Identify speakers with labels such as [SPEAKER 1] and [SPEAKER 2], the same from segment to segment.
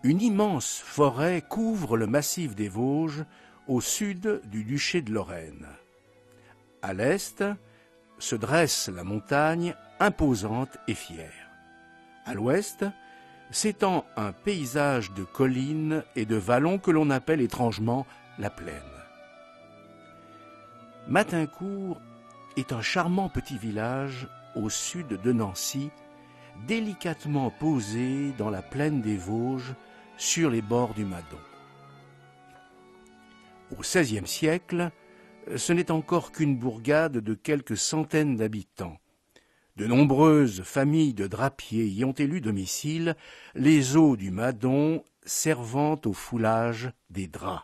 [SPEAKER 1] Une immense forêt couvre le massif des Vosges au sud du duché de Lorraine. À l'est se dresse la montagne imposante et fière. À l'ouest s'étend un paysage de collines et de vallons que l'on appelle étrangement la plaine. Matincourt est un charmant petit village au sud de Nancy, délicatement posé dans la plaine des Vosges, sur les bords du Madon. Au XVIe siècle, ce n'est encore qu'une bourgade de quelques centaines d'habitants. De nombreuses familles de drapiers y ont élu domicile, les eaux du Madon servant au foulage des draps.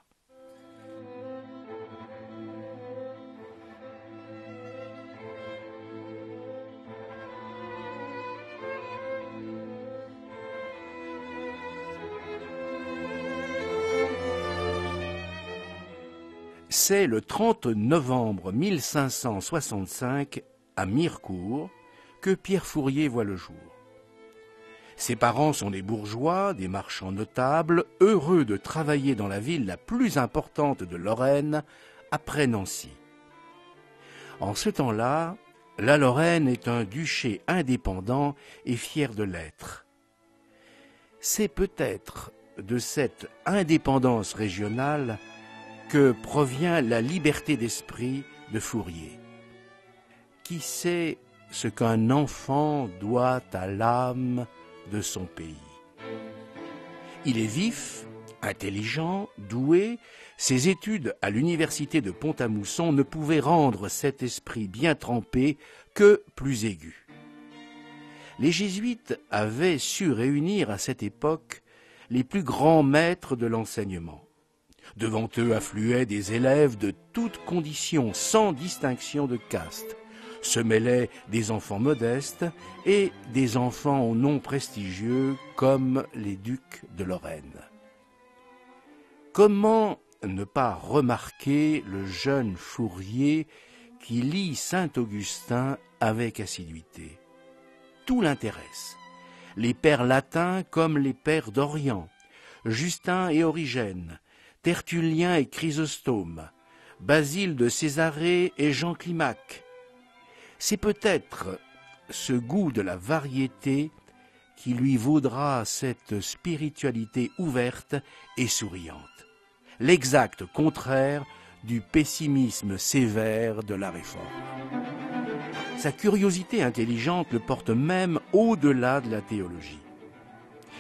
[SPEAKER 1] C'est le 30 novembre 1565, à Mirecourt, que Pierre Fourier voit le jour. Ses parents sont des bourgeois, des marchands notables, heureux de travailler dans la ville la plus importante de Lorraine, après Nancy. En ce temps-là, la Lorraine est un duché indépendant et fier de l'être. C'est peut-être de cette indépendance régionale que provient la liberté d'esprit de Fourier. Qui sait ce qu'un enfant doit à l'âme de son pays? Il est vif, intelligent, doué. Ses études à l'université de Pont-à-Mousson ne pouvaient rendre cet esprit bien trempé que plus aigu. Les jésuites avaient su réunir à cette époque les plus grands maîtres de l'enseignement. Devant eux affluaient des élèves de toutes conditions, sans distinction de caste. Se mêlaient des enfants modestes et des enfants aux noms prestigieux comme les ducs de Lorraine. Comment ne pas remarquer le jeune Fourier qui lit Saint-Augustin avec assiduité? Tout l'intéresse. Les pères latins comme les pères d'Orient, Justin et Origène, Tertullien et Chrysostome, Basile de Césarée et Jean Climac. C'est peut-être ce goût de la variété qui lui vaudra cette spiritualité ouverte et souriante, l'exact contraire du pessimisme sévère de la Réforme. Sa curiosité intelligente le porte même au-delà de la théologie.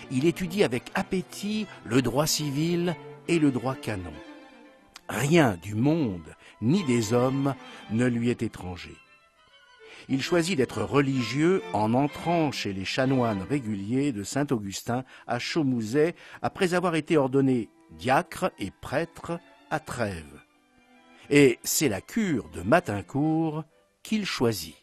[SPEAKER 1] Il étudie avec appétit le droit civil et le droit canon. Rien du monde ni des hommes ne lui est étranger. Il choisit d'être religieux en entrant chez les chanoines réguliers de Saint-Augustin à Chaumouzet après avoir été ordonné diacre et prêtre à Trèves. Et c'est la cure de Matincourt qu'il choisit.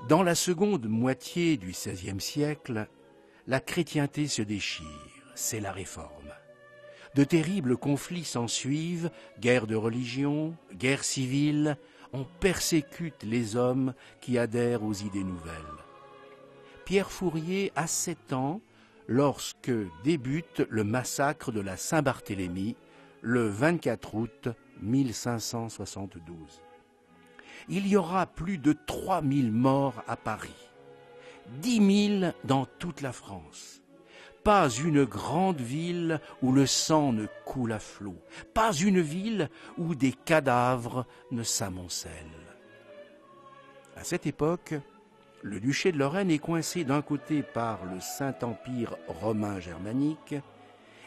[SPEAKER 1] Dans la seconde moitié du XVIe siècle, la chrétienté se déchire, c'est la Réforme. De terribles conflits s'ensuivent, guerre de religion, guerre civile, on persécute les hommes qui adhèrent aux idées nouvelles. Pierre Fourier a 7 ans lorsque débute le massacre de la Saint-Barthélemy, le 24 août 1572. Il y aura plus de 3000 morts à Paris, 10 000 dans toute la France. Pas une grande ville où le sang ne coule à flot, pas une ville où des cadavres ne s'amoncellent. À cette époque, le duché de Lorraine est coincé d'un côté par le Saint-Empire romain germanique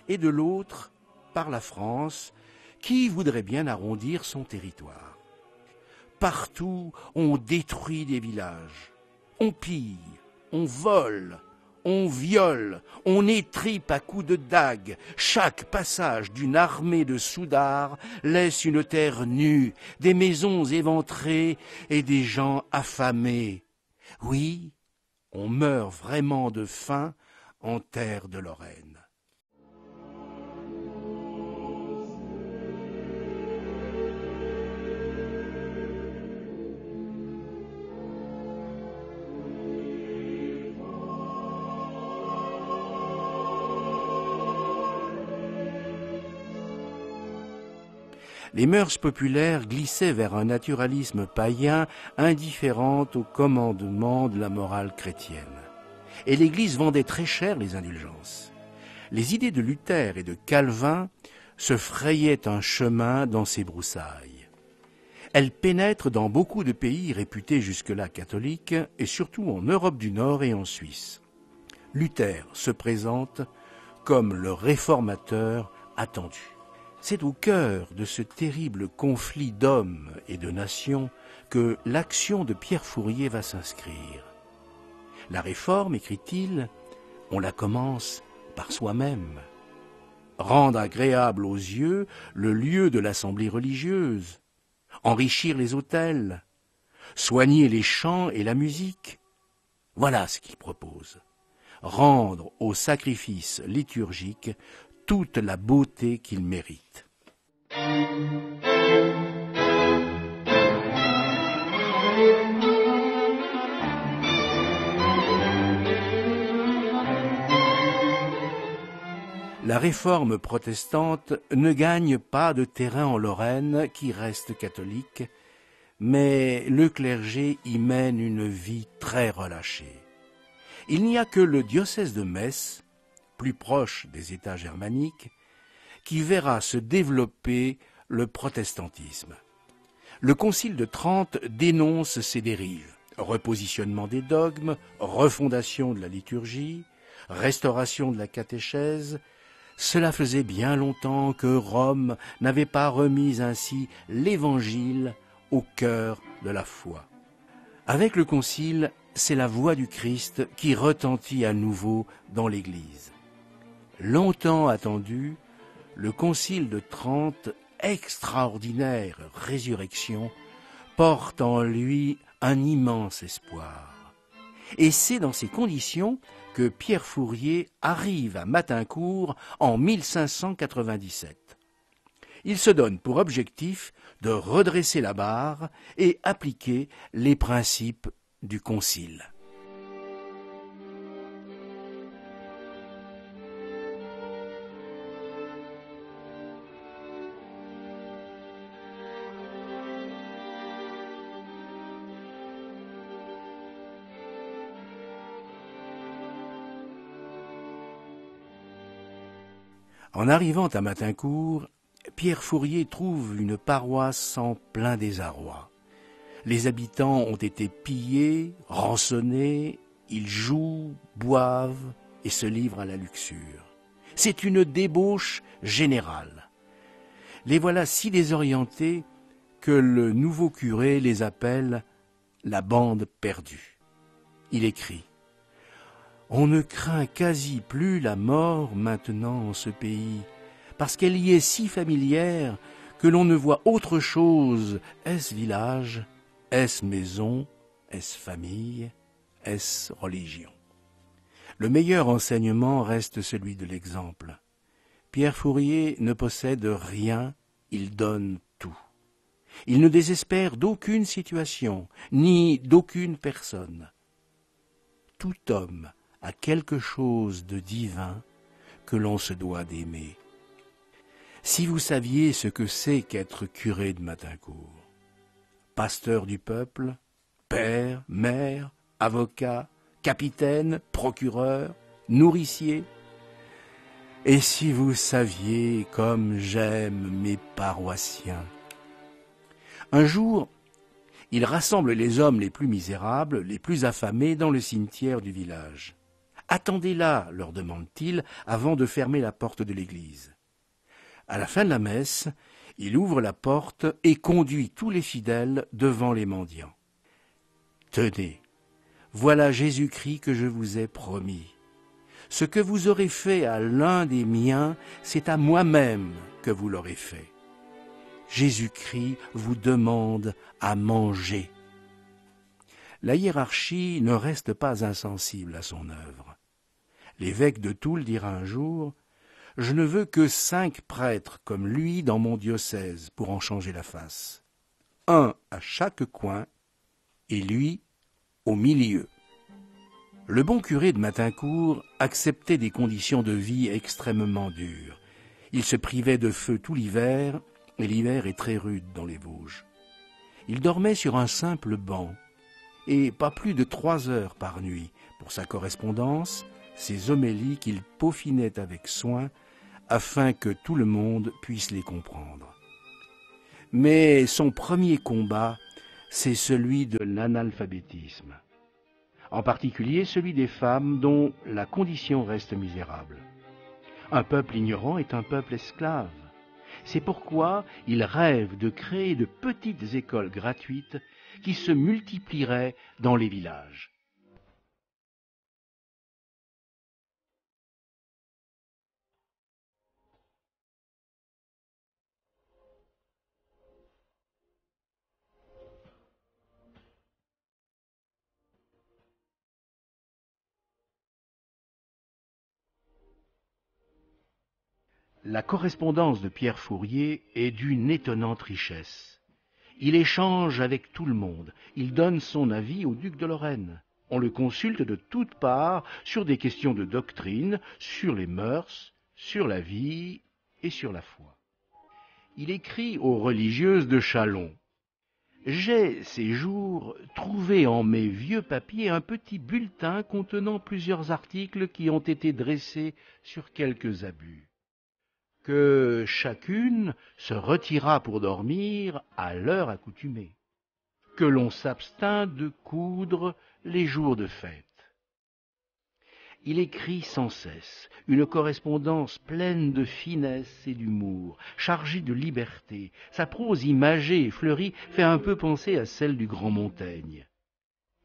[SPEAKER 1] et de l'autre par la France, qui voudrait bien arrondir son territoire. Partout, on détruit des villages, on pille, on vole, on viole, on étripe à coups de dague. Chaque passage d'une armée de soudards laisse une terre nue, des maisons éventrées et des gens affamés. Oui, on meurt vraiment de faim en terre de Lorraine. les mœurs populaires glissaient vers un naturalisme païen indifférent aux commandements de la morale chrétienne. Et l'Église vendait très cher les indulgences. Les idées de Luther et de Calvin se frayaient un chemin dans ces broussailles. Elles pénètrent dans beaucoup de pays réputés jusque-là catholiques, et surtout en Europe du Nord et en Suisse. Luther se présente comme le réformateur attendu. C'est au cœur de ce terrible conflit d'hommes et de nations que l'action de Pierre Fourier va s'inscrire. La réforme, écrit-il, on la commence par soi-même. Rendre agréable aux yeux le lieu de l'assemblée religieuse, enrichir les autels, soigner les chants et la musique. Voilà ce qu'il propose. Rendre au sacrifice liturgique toute la beauté qu'il mérite. La réforme protestante ne gagne pas de terrain en Lorraine, qui reste catholique, mais le clergé y mène une vie très relâchée. Il n'y a que le diocèse de Metz, plus proche des États germaniques, qui verra se développer le protestantisme. Le Concile de Trente dénonce ces dérives: repositionnement des dogmes, refondation de la liturgie, restauration de la catéchèse. Cela faisait bien longtemps que Rome n'avait pas remis ainsi l'Évangile au cœur de la foi. Avec le Concile, c'est la voix du Christ qui retentit à nouveau dans l'Église. Longtemps attendu, le Concile de Trente, extraordinaire résurrection, porte en lui un immense espoir. Et c'est dans ces conditions que Pierre Fourier arrive à Matincourt en 1597. Il se donne pour objectif de redresser la barre et appliquer les principes du Concile. En arrivant à Matincourt, Pierre Fourier trouve une paroisse en plein désarroi. Les habitants ont été pillés, rançonnés, ils jouent, boivent et se livrent à la luxure. C'est une débauche générale. Les voilà si désorientés que le nouveau curé les appelle la bande perdue. Il écrit: on ne craint quasi plus la mort maintenant en ce pays, parce qu'elle y est si familière que l'on ne voit autre chose. Est-ce village? Est-ce maison? Est-ce famille? Est-ce religion? Le meilleur enseignement reste celui de l'exemple. Pierre Fourier ne possède rien, il donne tout. Il ne désespère d'aucune situation, ni d'aucune personne. Tout homme a quelque chose de divin que l'on se doit d'aimer. Si vous saviez ce que c'est qu'être curé de Matincourt, pasteur du peuple, père, mère, avocat, capitaine, procureur, nourricier, et si vous saviez comme j'aime mes paroissiens. Un jour, il rassemble les hommes les plus misérables, les plus affamés dans le cimetière du village. « Attendez là, leur demande-t-il, avant de fermer la porte de l'église. » À la fin de la messe, il ouvre la porte et conduit tous les fidèles devant les mendiants. « Tenez, voilà Jésus-Christ que je vous ai promis. Ce que vous aurez fait à l'un des miens, c'est à moi-même que vous l'aurez fait. Jésus-Christ vous demande à manger. » La hiérarchie ne reste pas insensible à son œuvre. L'évêque de Toul dira un jour: « Je ne veux que 5 prêtres comme lui dans mon diocèse pour en changer la face. Un à chaque coin et lui au milieu. » Le bon curé de Matincourt acceptait des conditions de vie extrêmement dures. Il se privait de feu tout l'hiver et l'hiver est très rude dans les Vosges. Il dormait sur un simple banc, et pas plus de 3 heures par nuit, pour sa correspondance, ses homélies qu'il peaufinait avec soin, afin que tout le monde puisse les comprendre. Mais son premier combat, c'est celui de l'analphabétisme, en particulier celui des femmes dont la condition reste misérable. Un peuple ignorant est un peuple esclave. C'est pourquoi il rêve de créer de petites écoles gratuites qui se multiplieraient dans les villages. La correspondance de Pierre Fourier est d'une étonnante richesse. Il échange avec tout le monde, il donne son avis au duc de Lorraine. On le consulte de toutes parts sur des questions de doctrine, sur les mœurs, sur la vie et sur la foi. Il écrit aux religieuses de Châlons. J'ai, ces jours, trouvé en mes vieux papiers un petit bulletin contenant plusieurs articles qui ont été dressés sur quelques abus. Que chacune se retira pour dormir à l'heure accoutumée, que l'on s'abstint de coudre les jours de fête. Il écrit sans cesse, une correspondance pleine de finesse et d'humour, chargée de liberté. Sa prose imagée et fleurie fait un peu penser à celle du grand Montaigne.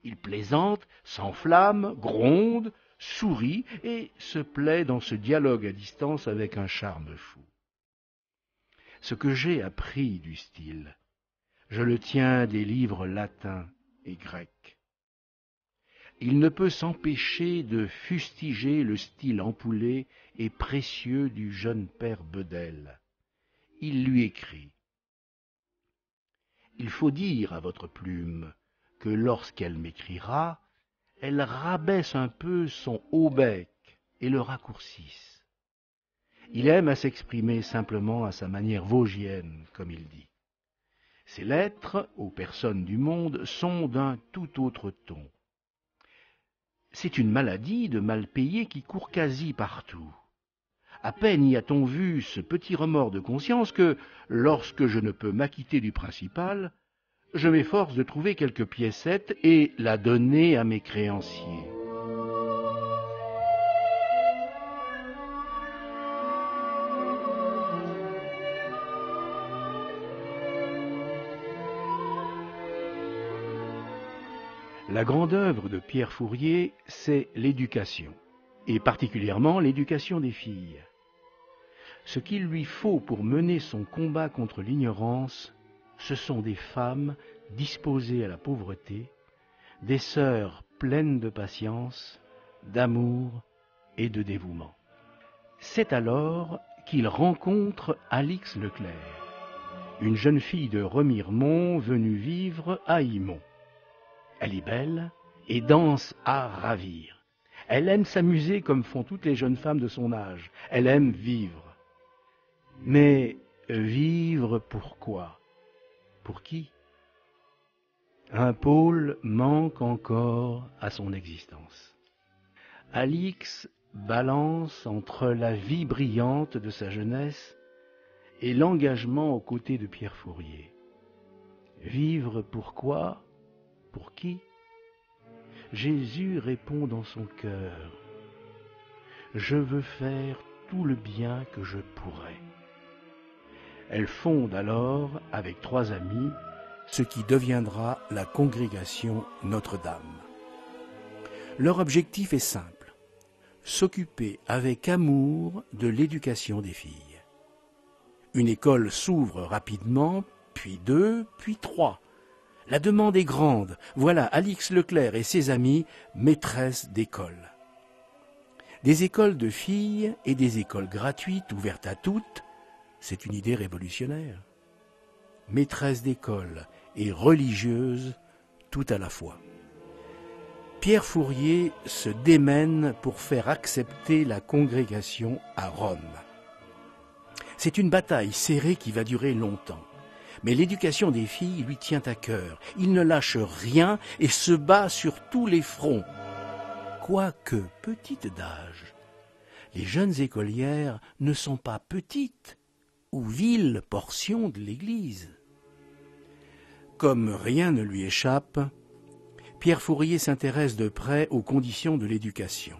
[SPEAKER 1] Il plaisante, s'enflamme, gronde, sourit et se plaît dans ce dialogue à distance avec un charme fou. Ce que j'ai appris du style, je le tiens des livres latins et grecs. Il ne peut s'empêcher de fustiger le style ampoulé et précieux du jeune père Bedel. Il lui écrit « Il faut dire à votre plume que lorsqu'elle m'écrira, elle rabaisse un peu son haut bec et le raccourcisse. Il aime à s'exprimer simplement à sa manière vosgienne, comme il dit. Ses lettres aux personnes du monde sont d'un tout autre ton. C'est une maladie de mal payé qui court quasi partout. À peine y a-t-on vu ce petit remords de conscience que, lorsque je ne peux m'acquitter du principal, je m'efforce de trouver quelques piécettes et la donner à mes créanciers. La grande œuvre de Pierre Fourier, c'est l'éducation, et particulièrement l'éducation des filles. Ce qu'il lui faut pour mener son combat contre l'ignorance, ce sont des femmes disposées à la pauvreté, des sœurs pleines de patience, d'amour et de dévouement. C'est alors qu'il rencontre Alix Leclerc, une jeune fille de Remiremont venue vivre à Imont. Elle est belle et danse à ravir. Elle aime s'amuser comme font toutes les jeunes femmes de son âge. Elle aime vivre. Mais vivre pourquoi? Pour qui? Un pôle manque encore à son existence. Alix balance entre la vie brillante de sa jeunesse et l'engagement aux côtés de Pierre Fourier. Vivre pourquoi? Pour qui? Jésus répond dans son cœur, « Je veux faire tout le bien que je pourrai. » Elle fonde alors, avec 3 amis, ce qui deviendra la congrégation Notre-Dame. Leur objectif est simple, s'occuper avec amour de l'éducation des filles. Une école s'ouvre rapidement, puis 2, puis 3. La demande est grande. Voilà Alix Leclerc et ses amis, maîtresses d'école. Des écoles de filles et des écoles gratuites ouvertes à toutes, c'est une idée révolutionnaire. Maîtresses d'école et religieuses tout à la fois. Pierre Fourier se démène pour faire accepter la congrégation à Rome. C'est une bataille serrée qui va durer longtemps. Mais l'éducation des filles lui tient à cœur. Il ne lâche rien et se bat sur tous les fronts. Quoique petites d'âge, les jeunes écolières ne sont pas petites ou viles portions de l'Église. Comme rien ne lui échappe, Pierre Fourier s'intéresse de près aux conditions de l'éducation.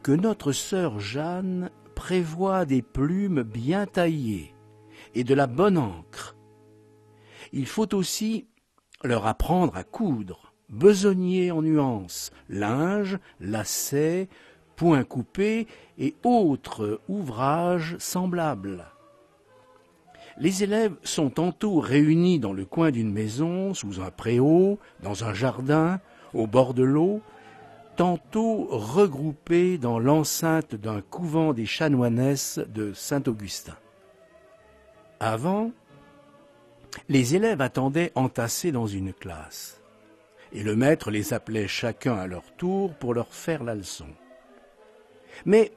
[SPEAKER 1] Que notre sœur Jeanne prévoit des plumes bien taillées et de la bonne encre. Il faut aussi leur apprendre à coudre, besogner en nuances, linge, lacets, points coupés et autres ouvrages semblables. Les élèves sont tantôt réunis dans le coin d'une maison, sous un préau, dans un jardin, au bord de l'eau, tantôt regroupés dans l'enceinte d'un couvent des chanoinesses de Saint-Augustin. Avant, les élèves attendaient entassés dans une classe, et le maître les appelait chacun à leur tour pour leur faire la leçon. Mais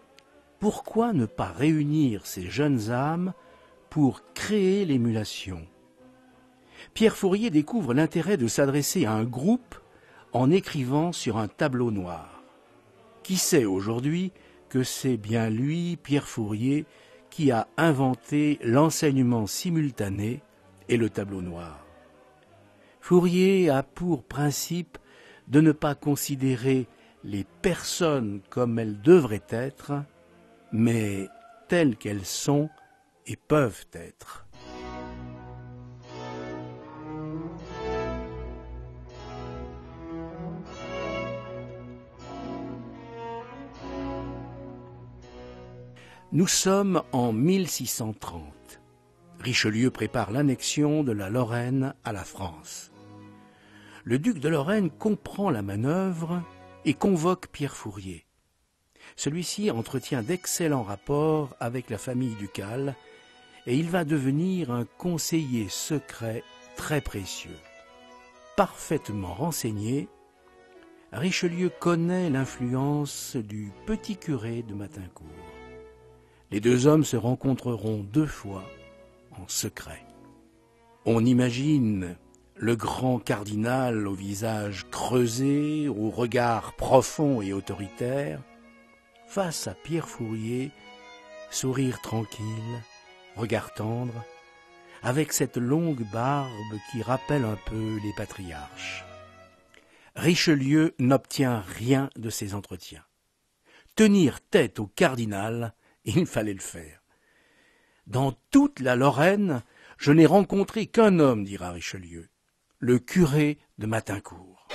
[SPEAKER 1] pourquoi ne pas réunir ces jeunes âmes pour créer l'émulation? Pierre Fourier découvre l'intérêt de s'adresser à un groupe en écrivant sur un tableau noir. Qui sait aujourd'hui que c'est bien lui, Pierre Fourier, qui a inventé l'enseignement simultané et le tableau noir. Fourier a pour principe de ne pas considérer les personnes comme elles devraient être, mais telles qu'elles sont et peuvent être. Nous sommes en 1630. Richelieu prépare l'annexion de la Lorraine à la France. Le duc de Lorraine comprend la manœuvre et convoque Pierre Fourier. Celui-ci entretient d'excellents rapports avec la famille ducale et il va devenir un conseiller secret très précieux. Parfaitement renseigné, Richelieu connaît l'influence du petit curé de Matincourt. Les deux hommes se rencontreront 2 fois en secret. On imagine le grand cardinal au visage creusé, au regard profond et autoritaire, face à Pierre Fourier, sourire tranquille, regard tendre, avec cette longue barbe qui rappelle un peu les patriarches. Richelieu n'obtient rien de ces entretiens. Tenir tête au cardinal, il fallait le faire. Dans toute la Lorraine, je n'ai rencontré qu'un homme, dira Richelieu, le curé de Matincourt.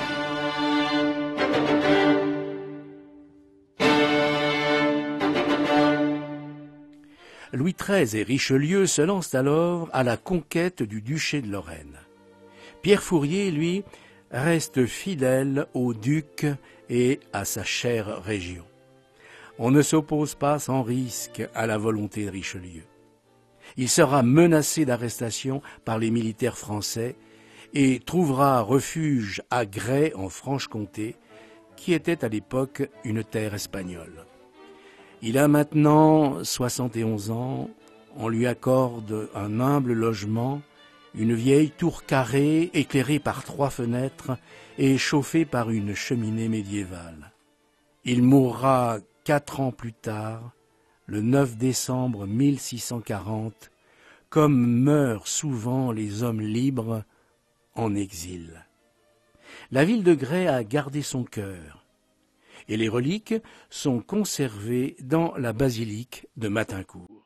[SPEAKER 1] Louis XIII et Richelieu se lancent alors à la conquête du duché de Lorraine. Pierre Fourier, lui, reste fidèle au duc et à sa chère région. On ne s'oppose pas sans risque à la volonté de Richelieu. Il sera menacé d'arrestation par les militaires français et trouvera refuge à Gray en Franche-Comté, qui était à l'époque une terre espagnole. Il a maintenant 71 ans, on lui accorde un humble logement, une vieille tour carrée éclairée par 3 fenêtres et chauffée par une cheminée médiévale. Il mourra 4 ans plus tard, le 9 décembre 1640, comme meurent souvent les hommes libres en exil. La ville de Gray a gardé son cœur, et les reliques sont conservées dans la basilique de Matincourt.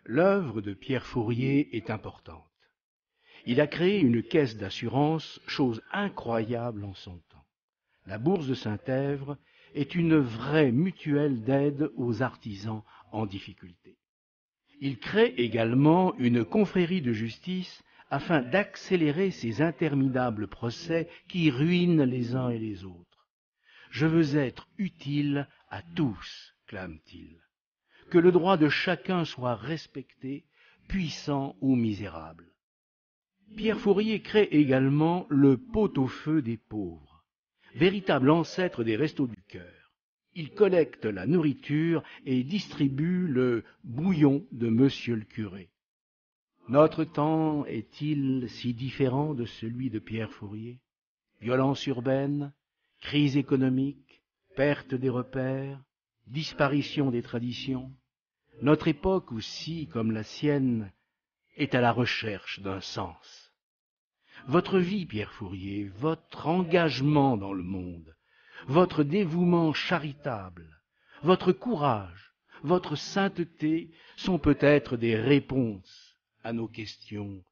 [SPEAKER 1] L'œuvre de Pierre Fourier est importante. Il a créé une caisse d'assurance, chose incroyable en son temps. La Bourse de Saint-Èvre est une vraie mutuelle d'aide aux artisans en difficulté. Il crée également une confrérie de justice afin d'accélérer ces interminables procès qui ruinent les uns et les autres. Je veux être utile à tous, clame-t-il. Que le droit de chacun soit respecté, puissant ou misérable. Pierre Fourier crée également le pot-au-feu des pauvres, véritable ancêtre des restos du cœur. Il collecte la nourriture et distribue le bouillon de monsieur le curé. Notre temps est-il si différent de celui de Pierre Fourier? Violence urbaine, crise économique, perte des repères, disparition des traditions. Notre époque aussi, comme la sienne, est à la recherche d'un sens. Votre vie, Pierre Fourier, votre engagement dans le monde, votre dévouement charitable, votre courage, votre sainteté sont peut-être des réponses à nos questions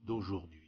[SPEAKER 1] d'aujourd'hui.